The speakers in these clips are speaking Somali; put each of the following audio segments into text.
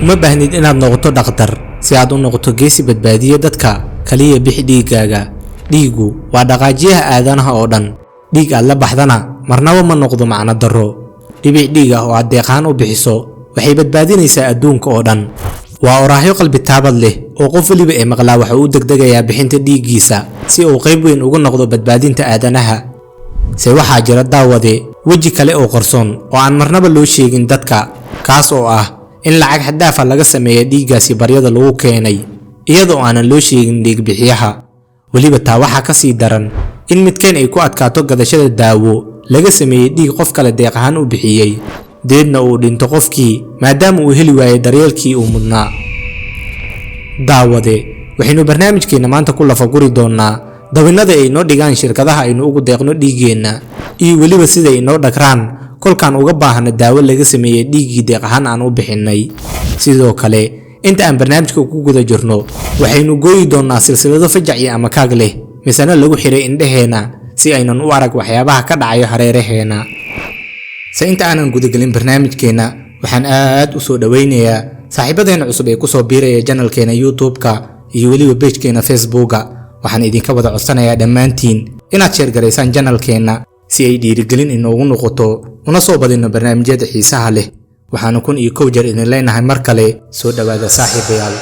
uma baahnid inaad noqoto dhakhtar si aad u noqoto geesi badbaadiye dadka kaliya bixi dhiigaaga. dhiigu waa dhaqaajiyaha aadanaha oo dhan. dhiig aad la baxdana marnaba ma noqdo macno darro. dhibic dhiig ah oo aad deeqaan u bixiso waxay badbaadinaysaa adduunka oo dhan. waa oraahyo qalbi taabad leh oo qof waliba ee maqlaa waxa uu degdegayaa bixinta dhiiggiisa si uu qayb weyn uga noqdo badbaadinta aadanaha. se waxaa jira daawade weji kale oo qarsoon oo aan marnaba loo sheegin dadka, kaas oo ah in lacag xadaaf ah laga sameeyo dhiiggaasi baryada lagu keenay iyadoo aanan loo sheegin dhiig bixiyaha. weliba taa waxaa ka sii daran in midkeen ay ku adkaato gadashada daawo laga sameeyey dhiig qof kale deeq ahaan u bixiyey, deedna uu dhinto qofkii maadaama uu heli waayay daryeelkii uu mudnaa. daawade waxaynu barnaamijkeena maanta ku lafaguri doonaa dawinnada ay noo dhigaan shirkadaha aynu ugu deeqno dhiigeenna iyo weliba sida ay noo dhagraan kolkaan uga baahno daawo laga sameeyey dhiiggii deeq ahaan aan u bixinay. sidoo kale inta aan barnaamijka ku guda jirno waxaynu gooyi doonaa silsilado fajac iyo amakaag leh misana lagu xiray indhaheena si aynan u arag waxyaabaha ka dhacayo hareeraheena. se inta aanan gudagelin barnaamijkeena waxaan aad u soo dhaweynayaa saaxiibadeena cusub ee kusoo biiraya channelkeena YouTube-ka iyo weliba page-keena Facebook-ka. waxaan idinka wada codsanayaa dhammaantiin inaad share garaysaan channelkeena si ay dhiirigelin inoogu noqoto una soo badino barnaamijyada xiisaha leh. waxaanu 1 jeer idin leenahay mar kale soo dhawaada saaxiibayaal.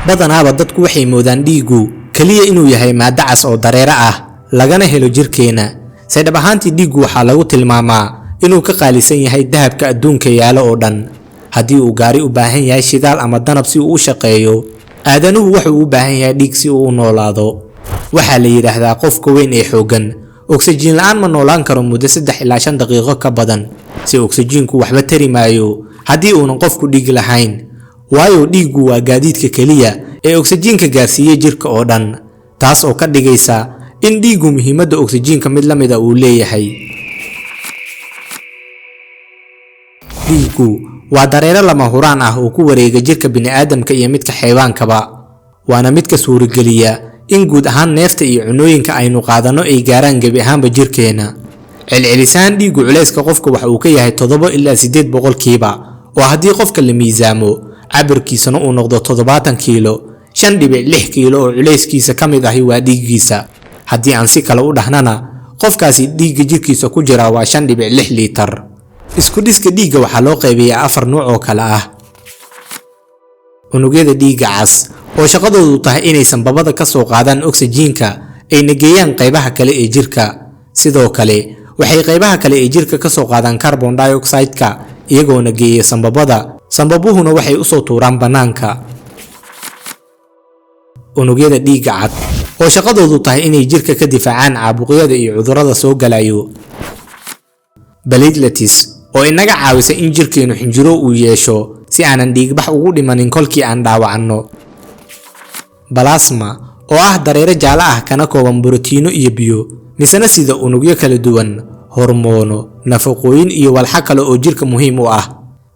badanaaba dadku waxay moodaan dhiigu kaliya inuu yahay maaddo cas oo dareere ah lagana helo jirkeena. se dhab ahaantii dhiigu waxaa lagu tilmaamaa inuu ka qaalisan yahay dahabka adduunka yaalo oo dhan. haddii uu gaari u baahan yahay shidaal ama danab si uu u shaqeeyo, aadanuhu wuxuu u baahan yahay dhiig si uu u noolaado. waxaa la yidhaahdaa qofka weyn ee xooggan oksijiin la'aan ma noolaan karo muddo 3 ilaa 5 daqiiqo ka badan. si oksijiinku waxba tari maayo haddii uunan qofku dhiig lahayn, waayo dhiigu waa gaadiidka keliya ee oksijiinka gaarsiiya jirka oo dhan, taas oo ka dhigaysa in dhiigu muhiimadda oksijiinka mid la mid ah uu leeyahay. dhiigu waa dareere lama huraan ah oo ku wareega jirka bini'aadamka iyo midka xayawaankaba, waana midka suurageliya in guud ahaan neefta iyo cunooyinka aynu qaadano ay gaaraan gebi ahaanba jirkeena. celcelisaan dhiigu culayska qofka waxa uu ka yahay 7 ilaa 8 boqolkiiba, oo haddii qofka la miisaamo cabirkiisana uu noqdo 70 kiilo, 5.6 kiilo oo culayskiisa ka mid ahi waa dhiiggiisa. haddii aan si kale u dhahnana qofkaasi dhiigga jirkiisa ku jira waa 5.6 liitar. isku dhiska dhiigga waxaa loo qaybiyaa 4 nooc oo kala ah. unugyada dhiigga cas oo shaqadoodu tahay inay sanbabada ka soo qaadaan oksijiinka ayna geeyaan qaybaha kale ee jirka. sidoo kale waxay qaybaha kale ee jirka ka soo qaadaan carbon dioxide-ka iyagoona geeya sanbabada. sanbabuhuna waxay u soo tuuraan bannaanka. unugyada dhiigga cad oo shaqadoodu tahay inay jirka ka difaacaan caabuqyada iyo cudurrada soo galayo. platelets oo inaga caawisa in jirkeenu xinjiro uu yeesho si aanan dhiigbax ugu dhimanin kolkii aan dhaawacanno. plasma oo ah dareere jaale ah kana kooban borotiino iyo biyo misana sida unugyo kala duwan, hormoono, nafaqooyin iyo walxo kale oo jirka muhiim u ah.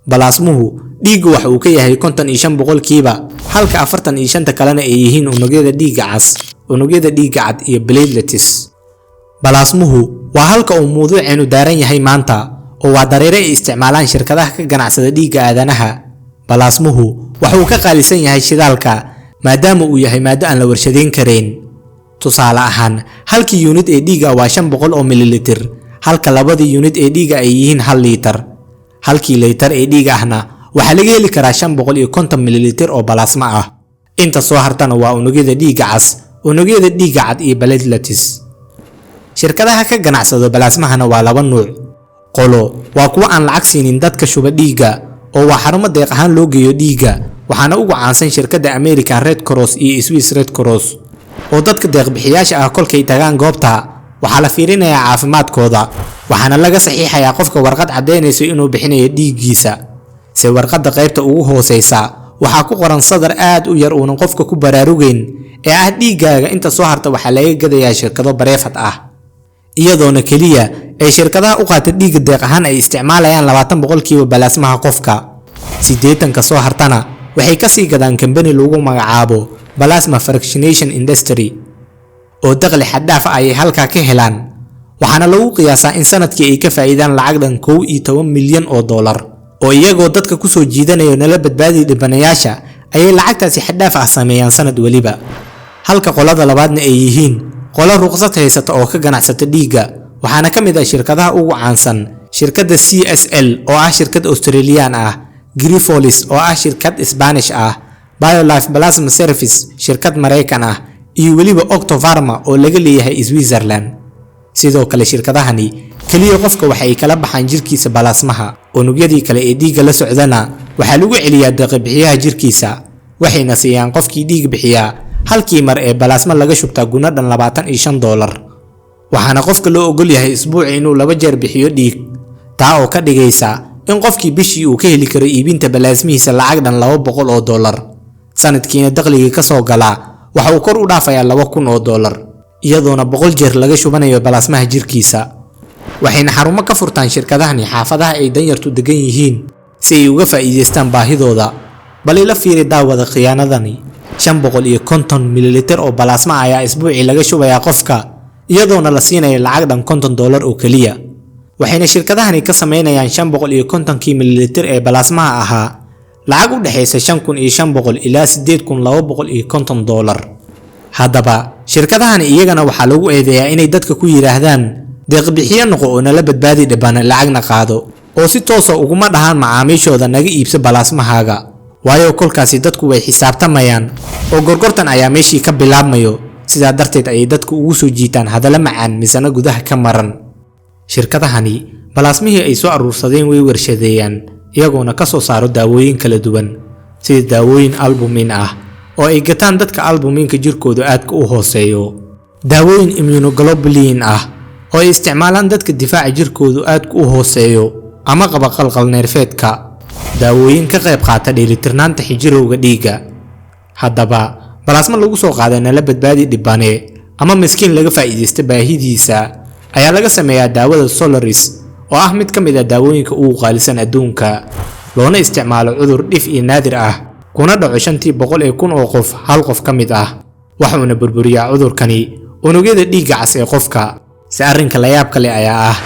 plasmuhu dhiiggu waxa uu ka yahay 55 boqolkiiba, halka 45 kalena ay yihiin unugyada dhiigga cas, unugyada dhiigga cad iyo platelets. plasmuhu waa halka uu mawduuceenu daaran yahay maanta, oo waa dareere ay isticmaalaan shirkadaha ka ganacsada dhiigga aadanaha. plasmuhu waxa uu ka qaalisan yahay shidaalka maadaama uu yahay maaddo aan la warshadeyn karayn. tusaale ahaan, halkii unit ee dhiigga waa 500 oo mililitir, halka labadii unit ee dhiigga ay yihiin 1 liitar. halkii liitar ee dhiig ahna waxaa laga heli karaa 550 mililitir oo plasma ah. inta soo hartana waa unugyada dhiigga cas, unugyada dhiigga cad iyo platelets. shirkadaha ka ganacsada plasmahana waa 2 nuuc. qolo waa kuwa aan lacag siinin dadka shuba dhiigga oo waa xarumo deeq ahaan loo geeyo dhiigga, waxaana ugu caansan shirkadda American Red Cross iyo Swiss Red Cross. oo dadka deeq bixiyaasha ah kolkay tagaan goobta waxaa la fiirinayaa caafimaadkooda, waxaana laga saxiixayaa qofka warqad cadeynaysa inuu bixinayo dhiiggiisa. se warqadda qaybta ugu hooseysa waxaa ku qoran sadar aad u yar uunan qofka ku baraarugeyn ee ah dhiiggaaga inta soo harta waxaa laga gadayaa shirkado bareefad ah. iyadoona keliya ay shirkadaha u qaata dhiigga deeq ahaan ay isticmaalayaan 20 boqolkiiba plasmaha qofka, 80 ka soo hartana waxay ka sii gadaan kambani lagu magacaabo Plasma Fractionation Industry oo dakhli xad dhaaf ah ay halka ka helaan. waxaana lagu qiyaasaa in sanadkii ay ka faa'iidaan lacag dhan 11 milyan oo dollar oo iyagoo dadka ku soo jiidanayo nala badbaadi dhibanayaasha ayay lacagtaasi xaddaaf ah sameeyaan sanad waliba. halka qolada labaadna ay yihiin qolo ruqsad haysata oo ka ganacsata dhiigga, waxaana ka mid ah shirkadaha ugu caansan shirkadda CSL oo ah shirkad Australian ah, Grifolis oo ah shirkad Spanish ah, BioLife Plasma Service shirkad Mareykan ah, iyo weliba Octopharma oo laga leeyahay Switzerland. sidoo kale shirkadahani kaliya qofka waxay kala baxaan jirkiisa balaasmaha, unugyadii kale ee dhiigga la socdana waxaa lagu celiyaa deeq-bixiyaha jirkiisa, waxayna siiyaan qofkii dhiig bixiya halkii mar ee balaasma laga shubtaa gunadan $25. waxaana qofka loo ogol yahay isbuuci inuu 2 jeer bixiyo dhiig, taa oo ka dhigaysa in qofkii bishii uu ka heli karo iibinta balaasmihiisa lacag dhan $200. sanadkiina dakhliga ka soo gala waxa uu kor u dhaafayaa $2,000, iyadoona 100 jeer laga shubanayo balaasmaha jirkiisa. waxayna xarumo ka furtaan shirkadahani xaafadaha ay danyartu degan yihiin si ay uga faa'iideystaan baahidooda. bal ila fiiri daawada khiyaanadani, 550 mililitr oo balaasma ayaa isbuucii laga shubayaa qofka, iyadoona la siinayo lacag dhan $50 oo kaliya. waxayna shirkadahani ka sameynayaan 550 mililitr ee balaasmaha ahaa lacag u dhaxaysa $5,500 ilaa $8,250. haddaba shirkadahani iyagana waxaa lagu eedeeyaa inay dadka ku yiraahdaan deeq-bixiye noqo oo nala badbaadi dhibana lacagna qaado, oo si toos ah uguma dhahaan macaamiishooda naga iibso balaasmahaaga, waayo kolkaasi dadku way xisaabtamayaan oo gorgortan ayaa meeshii ka bilaabmayo. sidaa darteed ayay dadku ugu soo jiitaan hadalla macaan misana gudaha ka maran. shirkadahani balaasmihii ay soo aruursadeen way warshadeeyaan, iyagoona ka soo saaro daawooyin kala duwan sida daawooyin albumin ah oo ay gataan dadka albuminka jirkooda aadka u hooseeyo, daawooyin immunoglobulin ah oo ay isticmaalaan dadka difaaca jirkooda aadka u hooseeyo ama qaba qalqal neerfeedka, daawooyin ka qayb qaata dheelitirnaanta xinjirowga dhiigga. haddaba balaasma lagu soo qaaday nala badbaadi dhibane ama miskiin laga faa'iideysta baahidiisa ayaa laga sameeyaa daawada Solaris oo ah mid ka mid ah daawooyinka ugu qaalisan adduunka, loona isticmaalo cudur dhif iyo naadir ah, kuna dhaco 500,000 oo qof hal qof ka mid ah. waxuuna burburiyaa cudurkani unugyada dhiigga cas ee qofka. si arrinka la yaab kale ayaa ah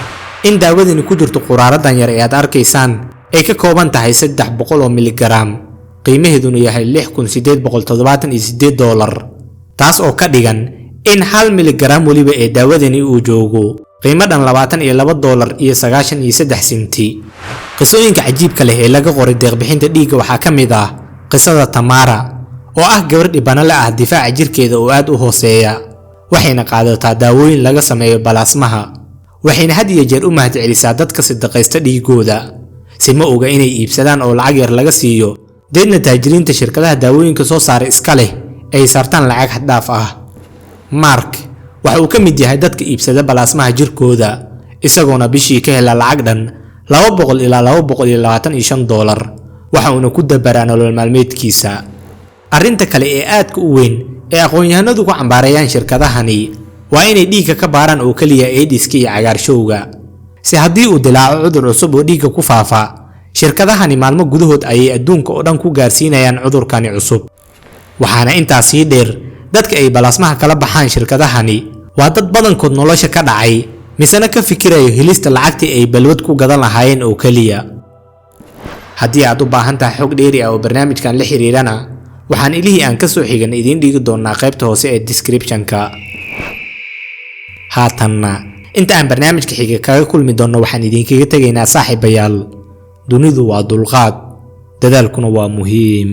in daawadani ku jirto quraaradan yar ee aad arkaysaan ay ka kooban tahay 300 miligram, qiimaheeduna yahay $6,878, taas oo ka dhigan in 1 miligram waliba ee daawadani uu joogo qiimo dhan $22.93. qisooyinka cajiibka leh ee laga qoray deeq-bixinta dhiigga waxaa ka mid ah qisada Tamara oo ah gabar dhibana la ah difaaca jirkeeda oo aad u hooseeya, waxayna qaadataa daawooyin laga sameeyo balaasmaha, waxayna had iyo jeer u mahadcelisaa dadka sadaqaysta dhiigooda si ma oga inay iibsadaan oo lacag yar laga siiyo, deedna taajiriinta shirkadaha daawooyinka soo saaray iska leh ay saartaan lacag xad dhaaf ah. Mark waxa uu ka mid yahay dadka iibsada balaasmaha jirkooda, isagoona bishii ka hela lacag dhan $200 ilaa $225, waxa uuna ku dabaraa nolol maalmeedkiisa. arrinta kale ee aadka u weyn ee aqoon-yahanadu ku cambaarayaan shirkadahani waa inay dhiigga ka baaraan oo kaliya AIDS-ka iyo cagaarshowga. si haddii uu dilaaco cudur cusub oo dhiigga ku faafa, shirkadahani maalmo gudahood ayay adduunka oo dhan ku gaarsiinayaan cudurkani cusub. waxaana intaas sii dheer, dadka ay balaasmaha kala baxaan shirkadahani waa dad badankood nolosha ka dhacay misana ka fikirayo helista lacagtii ay balwad ku gadan lahaayeen oo kaliya. haddii aad u baahan tahay xog dheeri ah oo barnaamijkan la xiriirana, waxaan ilihii aan ka soo xigan idiin dhigi doonaa qaybta hoose ee description-ka. haatanna inta aan barnaamijka xiga kaga kulmi doono waxaan idinkaga tegaynaa saaxiibayaal, dunidu waa dulqaad, dadaalkuna waa muhiim.